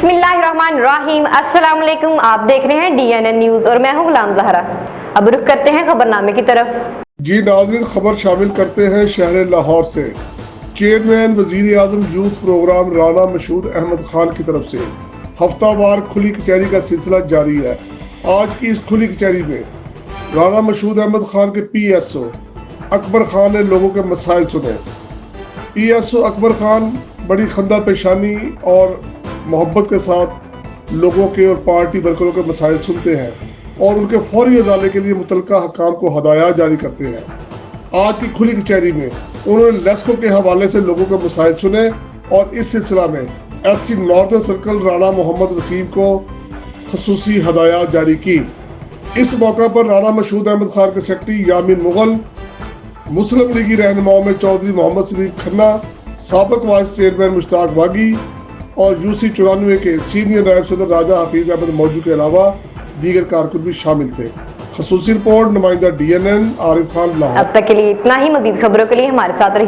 बिस्मिल्लाहिर्रहमानिर्रहीम। अस्सलाम वालेकुम। आप देख रहे हैं DNN न्यूज़ और मैं हूं गुलाम ज़हरा। अब रुख करते हैं खबरनामे की तरफ। जी नाज़रीन, खबर शामिल करते हैं शहर लाहौर से। चेयरमैन वज़ीर आज़म यूथ प्रोग्राम राना मशहूद अहमद खान की तरफ से हफ्तावार खुली कचहरी का सिलसिला जारी है। आज की इस खुली कचहरी में राना मशहूद अहमद खान के PSO अकबर खान ने लोगों के मसाइल सुने। PSO अकबर खान बड़ी खंदा पेशानी और मोहब्बत के साथ लोगों के और पार्टी वर्करों के मसाइल सुनते हैं और उनके फौरी अजाले के लिए मुतलका हकाम को हदायत जारी करते हैं। आज की खुली कचहरी में उन्होंने लेस्को के हवाले से लोगों के मसाइल सुने और इस सिलसिला में SC northern circle Rana Mohammad Waseem को खसूसी हदायत जारी की। इस मौका पर राना मशहूद अहमद खान के सेक्रेटरी यामीन मुगल, मुस्लिम लीगी रहनुमाओं में चौधरी मोहम्मद सलीम खन्ना, साबिक वाइस चेयरमैन मुश्ताक वागी और UC 94 के सीनियर नायब सदर राजा हफीज अहमद मौजू के अलावा दीगर कारकुन भी शामिल थे। खसूसी रिपोर्ट नुमाइंदा DNN आरिफ खान लाहौर। अब तक के लिए इतना ही। मजीद खबरों के लिए हमारे साथ रहिए।